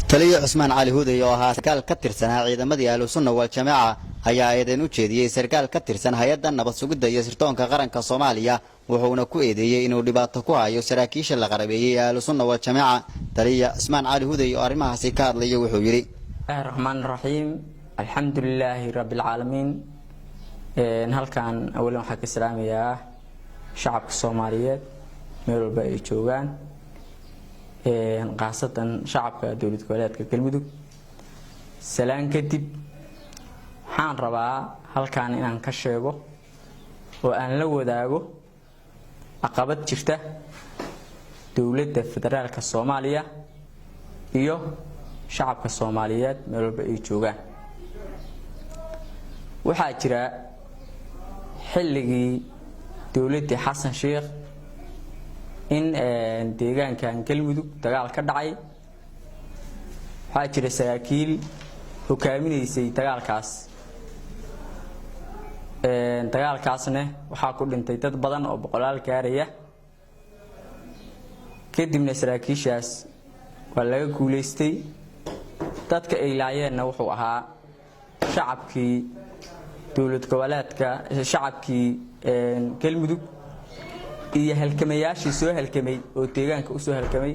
taliye Cusmaan Cali Huday oo ahaa sarkaal ka tirsanaa ciidamadii Ahlusunna wal Jamaaca ayaa eedayn u jeediyay sarkaal ka tirsan hay'adda nabad sugidda iyo sirdoonka qaranka Soomaaliya wuxuuna ku eedeeyay inuu dhibaato ku hayo saraakiisha la qarabeeyay Ahlusunna wal Jamaaca. taliye Cusmaan Cali Huday oo arrimahaasi ka hadlayay wuxuu yiri Rahmaan Rahiim alxamdulillaahi rabbil caalamiin halkan awlan waxa ka salaamayaa shacabka Soomaaliyeed meel walba ay joogaan qaasatan shacabka dawlad goboleedka Galmudug salaan kadib waxaan rabaa halkan inaan ka sheego oo aan la wadaago caqabad jirta dawladda federaalka Soomaaliya iyo shacabka Soomaaliyeed meel walba ay joogaan waxa jira xilligii dawladda Xasan Sheekh in deegaankan Galmudug dagaal ka dhacay waxa jira saraakiil hogaaminaysay dagaalkaasna waxa ku dhintay dad badan oo boqolaal gaaraya kadibna saraakiishaas waa laga guuleystay dadka ay laayeenna wuxuu ahaa shacabkii dawlad goboleedka shacabkii Galmudug iyo halkamayaashii soo halkamay oo deegaanka u soo halkamay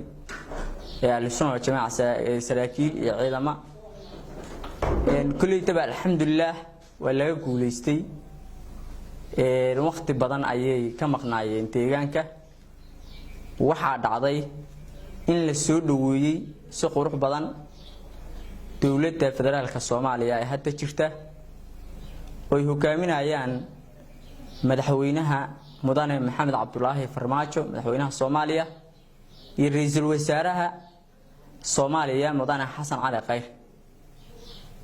Ahlusunna wal Jamaaca saraakiil iyo ciidamo kulli taba alxamdulillah waa laga guuleystay waqti badan ayay ka maqnaayeen deegaanka waxa dhacday in la soo dhaweeyay si qurux badan dawladda federaalka Soomaaliya ay hadda jirta oo ay hogaaminayaan madaxweynaha mudane Maxamed Cabdullaahi Farmaajo madaxweynaha Soomaaliya iyo ra'iisul wasaaraha Soomaaliya mudane Xasan Cali Khayr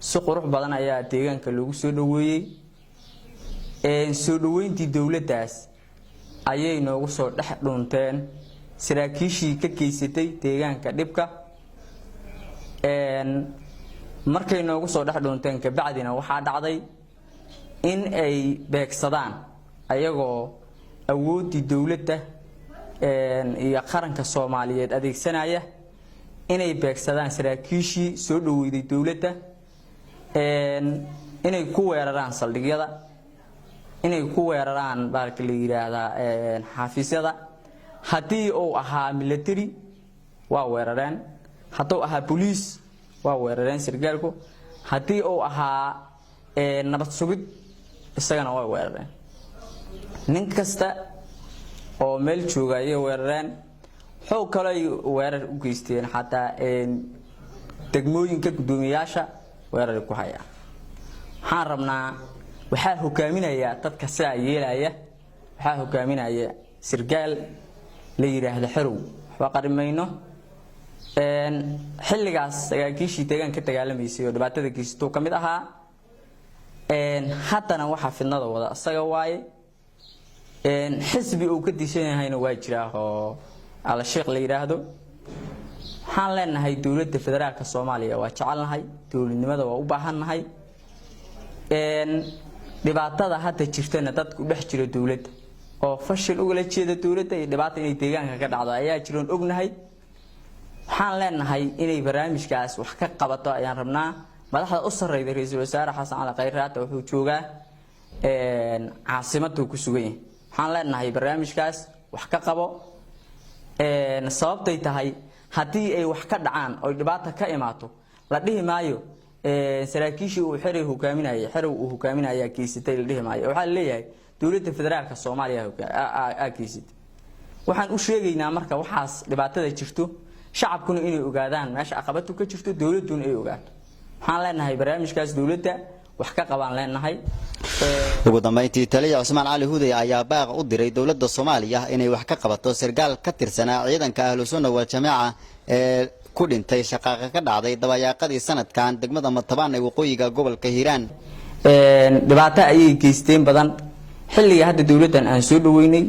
si qurux badan ayaa deegaanka lagu soo dhaweeyay soo dhaweyntii dawladdaas ayay noogu soo dhex dhunteen saraakiishii ka geysatay deegaanka dhibka markay noogu soo dhex dhunteen ka bacdina waxa dhacday in ay beegsadaan ayagoo awoodii dawladda iyo qaranka Soomaaliyeed adeegsanaya inay beegsadaan saraakiishii soo dhaweeyay dawladda inay ku weeraraan saldhigyada inay ku weeraraan baalka la yiraahdaa xafiisyada hadii uu ahaa military waa weerareen hadii uu ahaa police waa weerareen sargaalku hadii uu ahaa nabad sugid isagana waa weerareen nin kasta oo meel joogay weerareen xoog kale ay weerar u geysteen xataa degmooyinka gudoomiyaasha weerar ku haya waxaan rabnaa waxa hogaaminaya dadka saa yeelaya waxa hogaaminaya sargaal la yiraahdo xarow waxba qarimayno xilligaas sagaakiishii deegaanka dagaalameysay oo dhibaatada geystay kamid ahaa haddana waxa fidnada wada asaga waaye xisbi uu ka dishanayna waa jiraa oo ala sheekh la yiraahdo waxaan leenahay dawladda federaalka Soomaaliya waa jecelnahay dawladnimada waa u baahannahay dhibaatada hadda jirtana dadku dhex jira dawladda oo fashil uga jeeda dawladda iyo dhibaato inay deegaanka ka dhacdo ayaa jiroon ognahay waxaan leenahay inay barnaamijkaas wax ka qabato ayaan rabnaa madaxda u sarreeyay ra'iisul wasaare Xasan Cali Khayr hadda wuxuu joogaa caasimadda ku sugan yahay waxaan leenahay barnaamijkaas wax ka qabo sababtay tahay hadii ay wax ka dhacaan oo dhibaato ka imaato la dhihi maayo saraakiishii uu xirey hogaaminaya geysatay la dhihi maayo waxa leeyahay dawladda federaalka Soomaaliya geysatay waxaan u sheegaynaa marka waxaas dhibaatada jirto shacabkuna inay ogaadaan meesha caqabadu ka jirto dawladuna ay ogaato waxaan leenahay barnaamijkaas dawladda wax ka qaban leenahay ugu dambeyntii taliye Cusmaan Cali Huday ayaa baaq u diray dawladda Soomaaliya inay wax ka qabato sargaal ka tirsanaa ciidanka Ahlusunna wal Jamaaca ee ku dhintay shaqaaqa ka dhacday dabayaaqadii sanadkan degmada Matabaan ee waqooyiga gobolka Hiiraan dhibaato ayay geysteen badan xilliga hadda dawladdan aan soo dhaweynay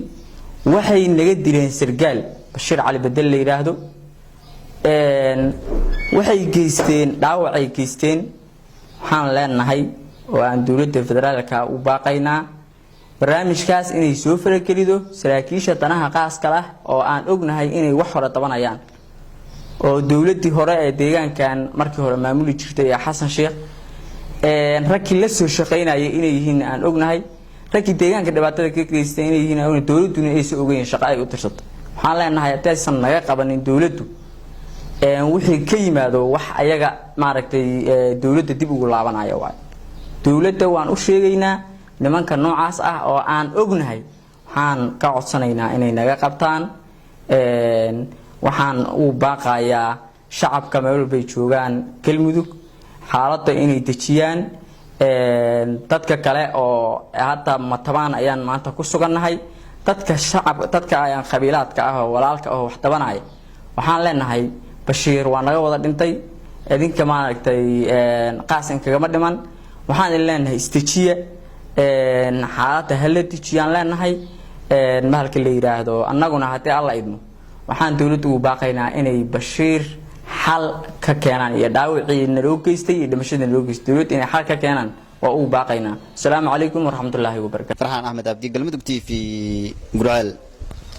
waxay naga dileen sargaal Bashiir Cali Bedel la yiraahdo waxay geysteen dhaawac ay geysteen waxaan leenahay oo aan dawladda federaalka u baaqaynaa barnaamijkaas inay soo faragelido saraakiisha danaha qaaska ah oo aan ognahay inay wax hore tabanayaan oo dawladii hore ee deegaankan markii hore maamuli jirtay Xasan Sheekh ragkii la soo shaqeynayay inay yihiin aan ognahay ragkii deegaanka dhibaatada ka geystay inay yihiin oo dawladuna ay soo ogeeyeen shaqo ay u tirsato waxaan leenahay hadaysan naga qabanin dawladdu wixii ka yimaado wax ayaga maaragtay dawladda dib ugu laabanayo waay dawladda waan u sheegaynaa nimanka noocaas ah oo aan ognahay waxaan ka codsanaynaa inay naga qabtaan waxaan u baaqayaa shacabka meel walba ay joogaan Galmudug xaaladda inay dejiyaan dadka kale oo hadda matabaan ayaan maanta ku sugannahay dadka ayaan qabiilaadka ah oo walaalka ah wax tabanaya waxaan leenahay Bashiir waa naga wada dhintay idinka maaragtay qaasan kagama dhiman waxaan leenahay istijiya xaaladda hal dejiyaan leenahay mahalka la yiraahdo annaguna hadii alla idmo waxaan dawladdu u baaqaynaa inay Bashiir xal ka keenaan iyo dhaawacii naloo geystay iyo dhimashada naloo geystay dawladdu inay xal ka keenaan waa u baaqaynaa. Assalaamu calaykum wa rahmatullaahi wa barakaatuh. Farxaan Ahmed Abdi, Galmudug TV, Gurceel.